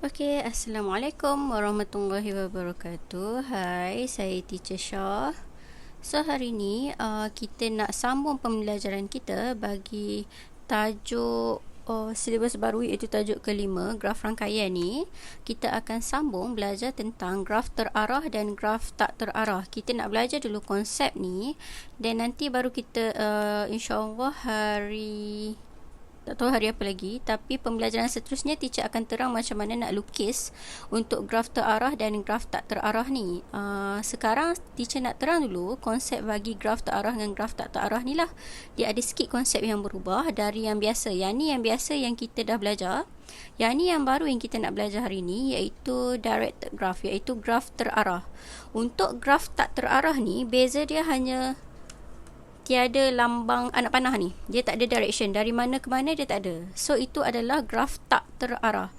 Okey, Assalamualaikum warahmatullahi wabarakatuh. Hai, saya Teacher Shah. So, hari ni kita nak sambung pembelajaran kita bagi tajuk silibus baru, iaitu tajuk kelima, graf rangkaian ni. Kita akan sambung belajar tentang graf terarah dan graf tak terarah. Kita nak belajar dulu konsep ni dan nanti baru kita insya-Allah tak tahu hari apa lagi, tapi pembelajaran seterusnya teacher akan terang macam mana nak lukis untuk graf terarah dan graf tak terarah ni. Sekarang teacher nak terang dulu konsep bagi graf terarah dengan graf tak terarah ni lah. Dia ada sikit konsep yang berubah dari yang biasa. Yang ni yang biasa yang kita dah belajar. Yang ni yang baru yang kita nak belajar hari ni, iaitu directed graph, iaitu graf terarah. Untuk graf tak terarah ni, beza dia hanya tiada lambang anak panah ni. Dia tak ada direction. Dari mana ke mana dia tak ada. So, itu adalah graf tak terarah.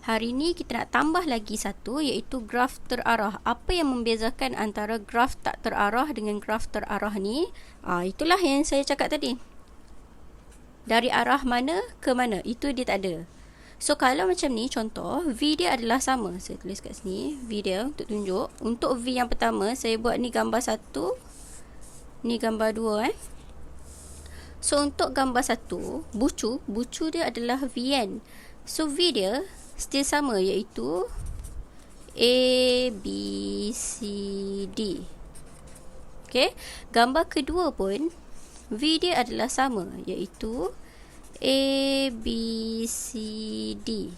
Hari ni kita nak tambah lagi satu, iaitu graf terarah. Apa yang membezakan antara graf tak terarah dengan graf terarah ni? Itulah yang saya cakap tadi. Dari arah mana ke mana. Itu dia tak ada. So, kalau macam ni, contoh, V dia adalah sama. Saya tulis kat sini, V dia untuk tunjuk. Untuk V yang pertama, saya buat ni gambar 1. Ni gambar 2 So, untuk gambar 1, bucu dia adalah VN. So, V dia still sama, iaitu A, B, C, D. Okay. Gambar kedua pun, V dia adalah sama, iaitu A, B, C, D.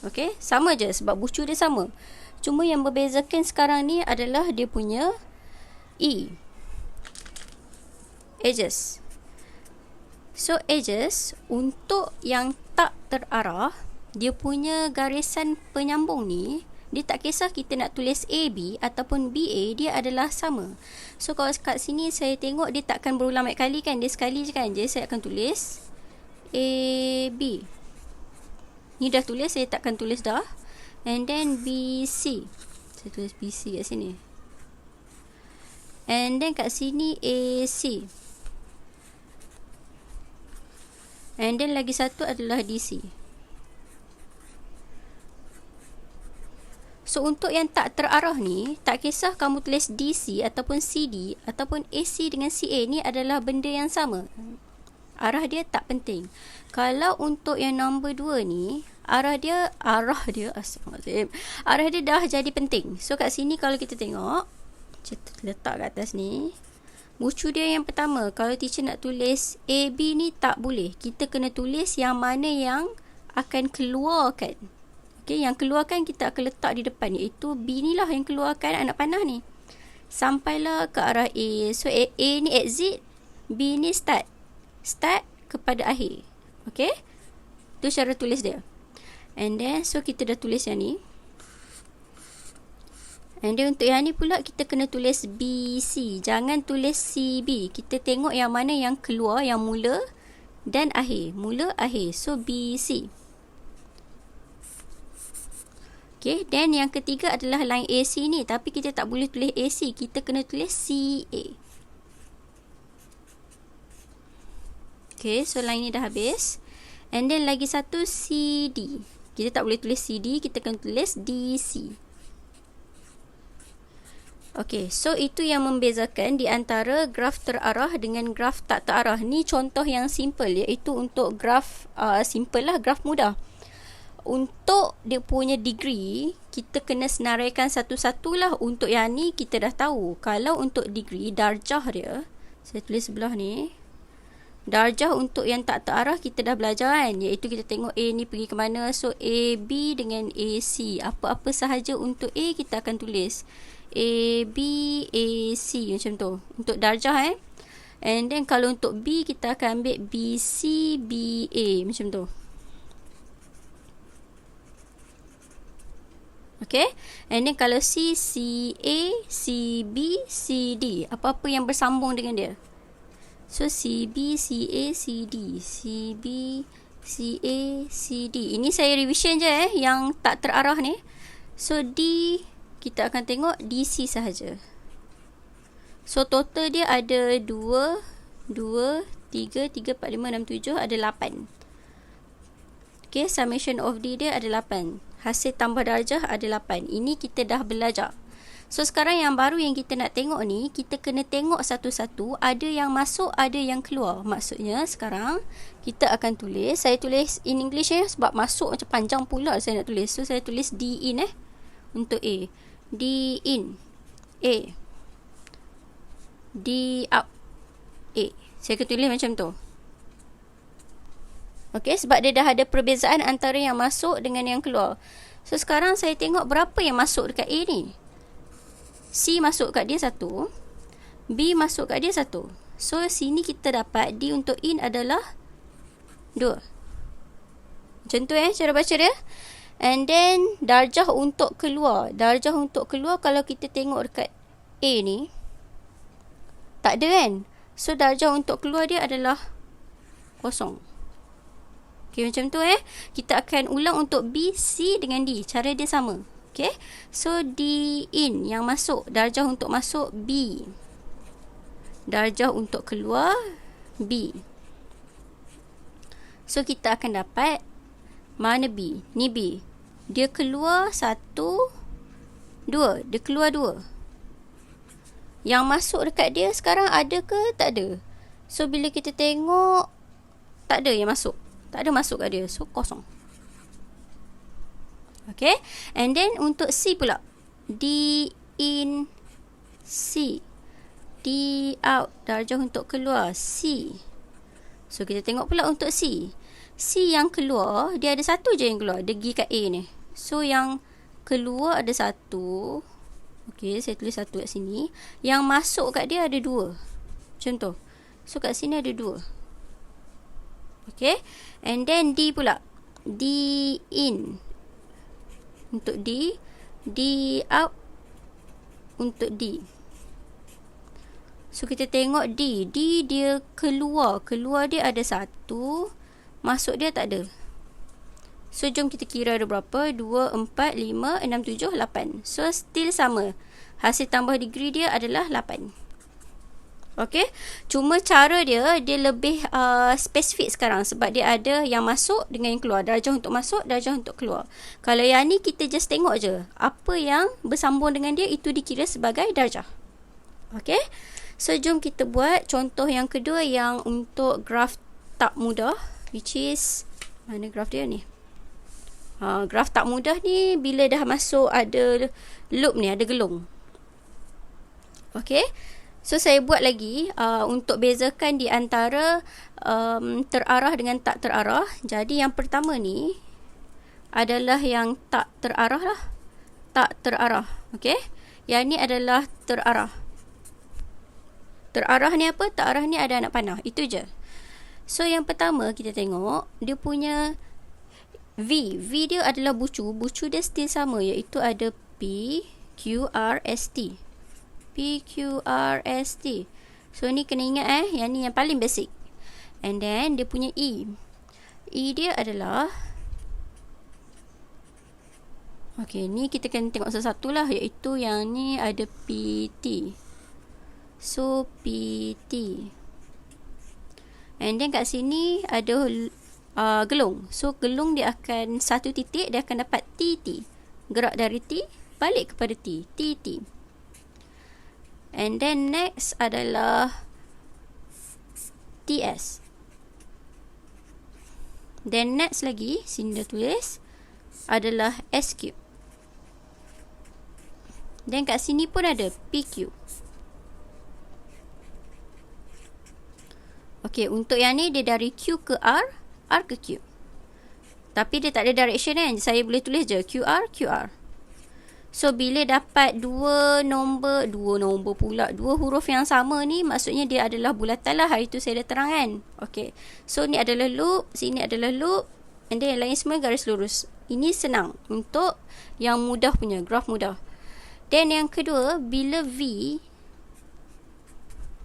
Okay. Sama je sebab bucu dia sama. Cuma yang membezakan sekarang ni adalah dia punya E. Edges. So, edges untuk yang tak terarah, dia punya garisan penyambung ni, dia tak kisah kita nak tulis AB ataupun BA, dia adalah sama. So, kalau kat sini saya tengok dia takkan berulang banyak kali kan, dia sekali je kan. Jadi saya akan tulis AB. Ni dah tulis, saya takkan tulis dah. And then BC. Saya tulis BC kat sini. And then kat sini AC. And then lagi satu adalah DC. So, untuk yang tak terarah ni, tak kisah kamu tulis DC ataupun CD ataupun AC dengan CA, ni adalah benda yang sama. Arah dia tak penting. Kalau untuk yang nombor 2 ni, arah dia dah jadi penting. So, kat sini kalau kita tengok, letak kat atas ni, bucu dia yang pertama, kalau teacher nak tulis AB ni tak boleh. Kita kena tulis yang mana yang akan keluarkan. Okay, yang keluarkan kita akan letak di depan, iaitu B ni lah yang keluarkan anak panah ni. Sampailah ke arah A. So, A ni exit, B ni start. Start kepada akhir. Okay, tu cara tulis dia. And then, so kita dah tulis yang ni. And then untuk yang ni pula kita kena tulis BC. Jangan tulis CB. Kita tengok yang mana yang keluar, yang mula dan akhir. Mula, akhir. So, BC. Okay. Then yang ketiga adalah line AC ni. Tapi kita tak boleh tulis AC. Kita kena tulis CA. Okay. So, line ni dah habis. And then lagi satu CD. Kita tak boleh tulis CD. Kita kena tulis DC. Okey, so itu yang membezakan di antara graf terarah dengan graf tak terarah. Ni contoh yang simple, iaitu untuk graf simple lah, graf mudah. Untuk dia punya degree, kita kena senaraikan satu-satulah. Untuk yang ni kita dah tahu. Kalau untuk degree, darjah dia, saya tulis sebelah ni. Darjah untuk yang tak terarah kita dah belajar kan, iaitu kita tengok A ni pergi ke mana. So, AB dengan AC. Apa-apa sahaja untuk A kita akan tulis A, B, A, C macam tu untuk darjah And then kalau untuk B kita akan ambil B, C, B, A macam tu. Okay. And then kalau C, C, A, C, B, C, D, apa-apa yang bersambung dengan dia. So, C, B, C, A, C, D, C, B, C, A, C, D. Ini saya revision je yang tak terarah ni. So, D kita akan tengok DC sahaja. So, total dia ada 2, 3, 4, 5, 6, 7, ada 8. Okay, summation of D dia ada 8. hasil tambah darjah ada 8. Ini kita dah belajar. So sekarang yang baru yang kita nak tengok ni, kita kena tengok satu-satu, ada yang masuk, ada yang keluar. Maksudnya sekarang kita akan tulis, saya tulis in English sebab masuk macam panjang pula saya nak tulis. So saya tulis D in untuk A. D in A. D out A. Saya akan tulis macam tu. Okey, sebab dia dah ada perbezaan antara yang masuk dengan yang keluar. So sekarang saya tengok berapa yang masuk dekat A ni. C masuk kat dia 1, B masuk kat dia 1. So sini kita dapat D untuk in adalah 2. Macam tu cara baca dia. And then darjah untuk keluar. Darjah untuk keluar kalau kita tengok dekat A ni, tak ada kan. So darjah untuk keluar dia adalah kosong. Okay, macam tu kita akan ulang untuk B, C dengan D. Cara dia sama. Okay, so D in yang masuk, darjah untuk masuk B, darjah untuk keluar B. So kita akan dapat mana B? Ni B. Dia keluar 1, 2. Dia keluar 2. Yang masuk dekat dia sekarang ada ke? Tak ada. So bila kita tengok, tak ada yang masuk. Tak ada masuk kat dia. So kosong. Okay, and then untuk C pula, D in C, D out, darjah untuk keluar C. So kita tengok pula untuk C. C yang keluar, dia ada satu je yang keluar, dia pergi kat A ni. So yang keluar ada 1. Okay, saya tulis 1 kat sini. Yang masuk kat dia ada 2. Macam tu. So kat sini ada 2. Okay, and then D pula, D in untuk D, D out untuk D. So kita tengok D, D dia keluar dia ada 1, masuk dia tak ada. So jom kita kira ada berapa, 2, 4, 5, 6, 7, 8. So still sama, hasil tambah degree dia adalah 8. Okay, cuma cara dia lebih spesifik sekarang sebab dia ada yang masuk dengan yang keluar, darjah untuk masuk, darjah untuk keluar. Kalau yang ni kita just tengok je apa yang bersambung dengan dia, itu dikira sebagai darjah. Okay, so jom kita buat contoh yang kedua yang untuk graf tak mudah, which is mana graf dia ni. Graf tak mudah ni bila dah masuk ada loop ni, ada gelung. Okay, so saya buat lagi untuk bezakan di antara terarah dengan tak terarah. Jadi yang pertama ni adalah yang tak terarah lah. Tak terarah. Okay, yang ni adalah terarah. Terarah ni apa? Terarah ni ada anak panah. Itu je. So yang pertama kita tengok dia punya V. V dia adalah bucu. Bucu dia still sama, iaitu ada P, Q, R, S, T. P, Q, R, S, T. So ni kena ingat yang ni yang paling basic. And then dia punya E. E dia adalah, okay, ni kita kena tengok satu-satu lah, iaitu yang ni ada PT. So PT. And then kat sini ada gelung. So gelung dia akan satu titik, dia akan dapat TT. Gerak dari T balik kepada T, TT. And then next adalah TS. Then next lagi, sini dah tulis, adalah SQ. Then kat sini pun ada PQ. Okay, untuk yang ni dia dari Q ke R, R ke Q. Tapi dia tak ada direction kan. Saya boleh tulis je QR, QR. So bila dapat dua nombor pula, dua huruf yang sama ni, maksudnya dia adalah bulatan lah. Hari tu saya dah terang kan. Okay, so ni adalah loop, sini adalah loop, and then yang lain semua garis lurus. Ini senang untuk yang mudah punya, graf mudah. Then yang kedua, bila V,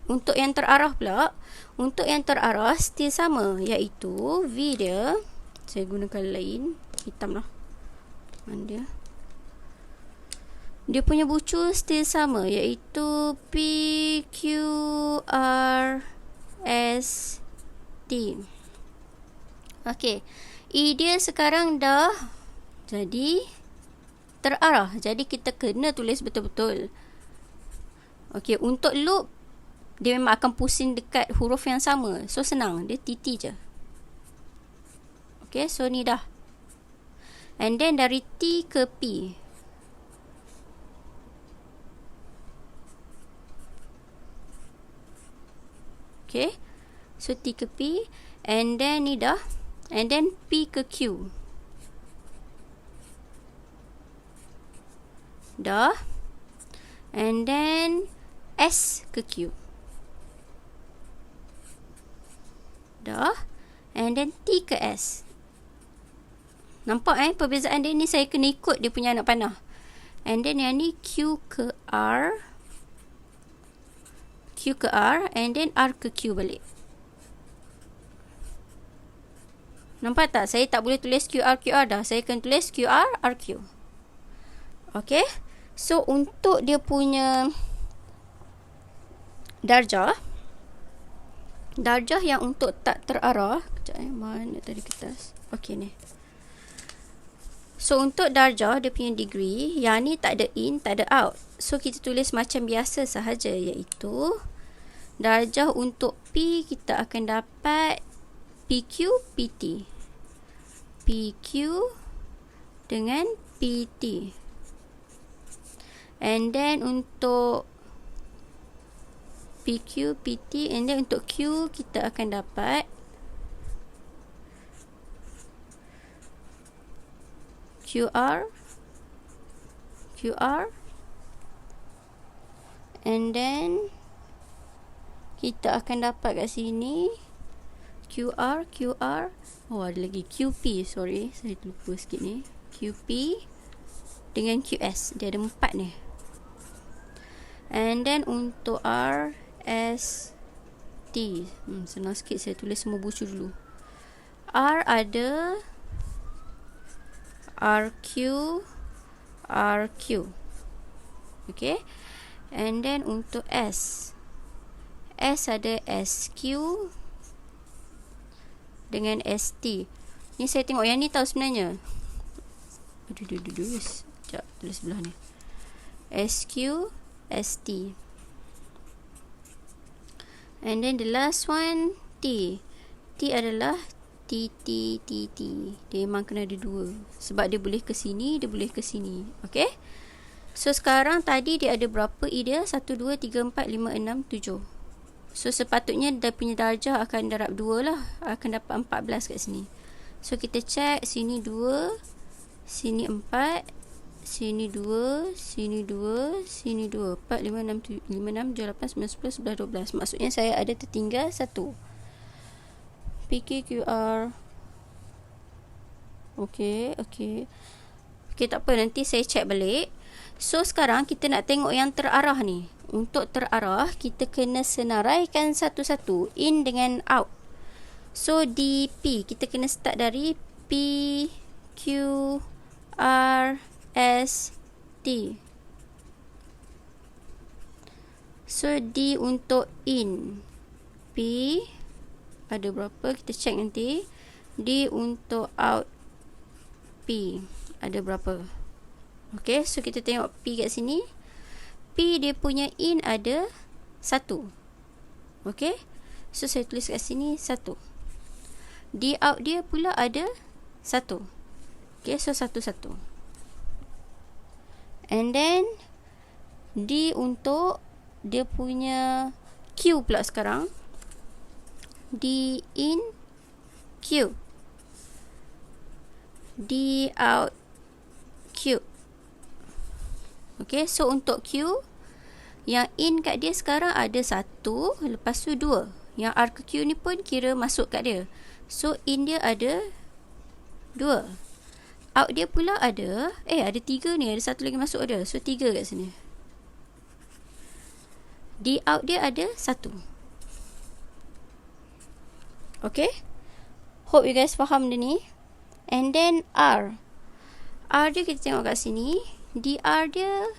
untuk yang terarah pula, untuk yang terarah still sama, iaitu V dia, saya gunakan lain, hitam lah, mana dia, dia punya bucu still sama, iaitu P, Q, R, S, T. Okay, E dia sekarang dah Jadi terarah. Jadi kita kena tulis betul-betul. Okey, untuk loop dia memang akan pusing dekat huruf yang sama. So senang, dia TT je. Okey, so ni dah. And then dari T ke P. Okay, so T ke P, and then ni dah, and then P ke Q. Dah. And then S ke Q. Dah. And then T ke S. Nampak perbezaan dia ni, saya kena ikut dia punya anak panah. And then yang ni Q ke R. Q ke R, and then R ke Q balik. Nampak tak? Saya tak boleh tulis QR dah. Saya akan tulis QR RQ. Okay. So untuk dia punya darjah yang untuk tak terarah, kejap mana tadi kertas. Okay ni. So untuk darjah dia punya degree, yang ni tak ada in, tak ada out. So kita tulis macam biasa sahaja, iaitu darjah untuk P kita akan dapat PQ PT. PQ dengan PT. And then untuk PQ, PT, and then untuk Q kita akan dapat QR, and then kita akan dapat kat sini QR. Oh, ada lagi QP, sorry, saya lupa sikit ni. QP dengan QS, dia ada 4 ni. And then untuk R, S, T. Senang sikit saya tulis semua bucu dulu. R ada RQ. Okay. And then untuk S ada SQ dengan ST. Ni saya tengok yang ni tahu sebenarnya. Sekejap, tulis sebelah ni. SQ, ST. And then the last one, T. T adalah TT. Dia memang kena ada 2. Sebab dia boleh ke sini, dia boleh ke sini. Okay. So sekarang tadi dia ada berapa E dia? 1, 2, 3, 4, 5, 6, 7. So sepatutnya dia punya darjah akan darab 2 lah. Akan dapat 14 kat sini. So kita check, sini 2, sini 4, sini 2, sini 2, sini 2, 4, 5, 6, 7, 8, 9, 10, 11, 12. Maksudnya saya ada tertinggal 1. PQQR. Okay, tak apa, nanti saya check balik. So sekarang kita nak tengok yang terarah ni. Untuk terarah, kita kena senaraikan satu-satu, in dengan out. So DP, kita kena start dari P, Q, R, S, T. So D untuk in, P ada berapa, kita check nanti. D untuk out, P ada berapa. Okay, so kita tengok P kat sini. P dia punya in ada 1. Okay, so saya tulis kat sini 1. D out dia pula ada 1. Okay, so 1, 1. And then D untuk dia punya Q pula sekarang. D in, Q. D out, Q. Okay, so untuk Q, yang in kat dia sekarang ada 1, lepas tu 2. Yang R ke Q ni pun kira masuk kat dia. So in dia ada 2. Out dia pula ada, ada 3 ni, ada 1 lagi masuk ada. So 3 kat sini. D out dia ada 1. Okay, hope you guys faham dia ni. And then R dia kita tengok kat sini. DR dia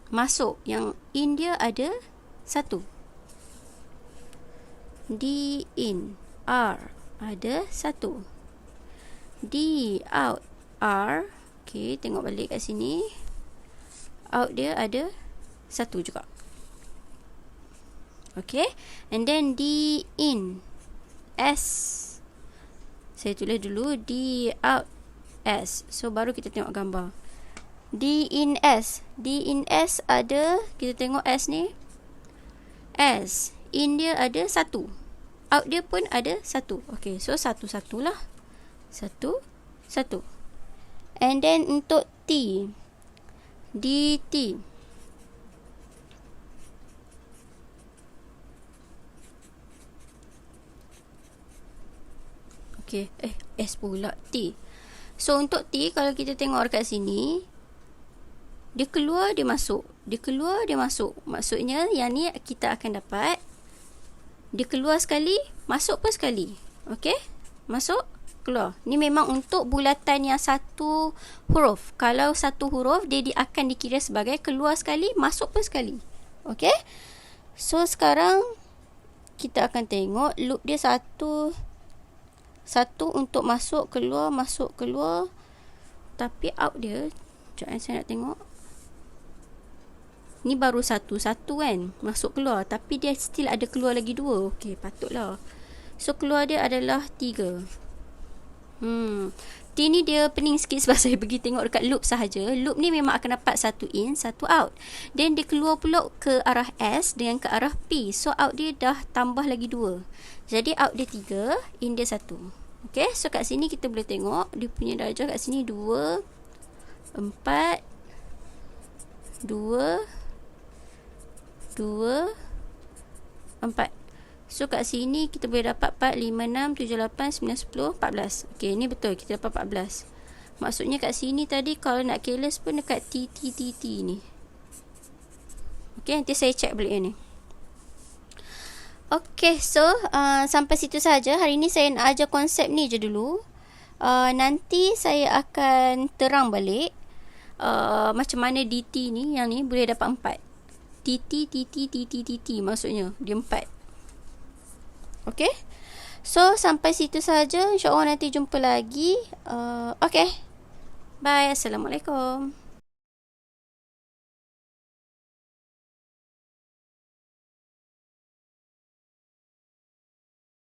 masuk, yang in dia ada 1. D in, R ada 1. D out, R. Okay, tengok balik kat sini. Out dia ada 1 juga. Okay, and then D in S. Saya tulis dulu D out S. So baru kita tengok gambar. D in S. D in S ada, kita tengok S ni. S. In dia ada 1. Out dia pun ada 1. Okay, so 1 lah. 1 1. And then untuk T. DT. Okay, S pula T. So untuk T, kalau kita tengok dekat sini, dia keluar, dia masuk. Dia keluar, dia masuk. Maksudnya yang ni kita akan dapat, dia keluar sekali, masuk pun sekali. Okay, masuk, keluar. Ni memang untuk bulatan yang 1 huruf. Kalau 1 huruf, dia akan dikira sebagai keluar sekali, masuk pun sekali. Okay, so sekarang kita akan tengok loop dia satu untuk masuk, keluar, masuk, keluar. Tapi out dia, sekejap saya nak tengok. Ni baru satu kan, masuk keluar. Tapi dia still ada keluar lagi 2. Okay, patutlah. So keluar dia adalah 3. T ni dia pening sikit sebab saya pergi tengok dekat loop sahaja. Loop ni memang akan dapat 1 in, 1 out. Then dia keluar pula ke arah S dengan ke arah P. So out dia dah tambah lagi 2. Jadi out dia 3, in dia 1. Okay, so kat sini kita boleh tengok dia punya darjah kat sini 2, 4, 2, 2, 4. So kat sini kita boleh dapat 4, 5, 6, 7, 8, 9, 10, 14. Okay, ni betul, kita dapat 14. Maksudnya kat sini tadi kalau nak careless pun dekat T ni. Okay, nanti saya check balik ni. Okay, so sampai situ saja. Hari ni saya nak ajar konsep ni je dulu. Nanti saya akan terang balik macam mana DT ni, yang ni boleh dapat 4. TT maksudnya dia 4. Okay, so sampai situ saja. InsyaAllah nanti jumpa lagi. Okay, bye. Assalamualaikum.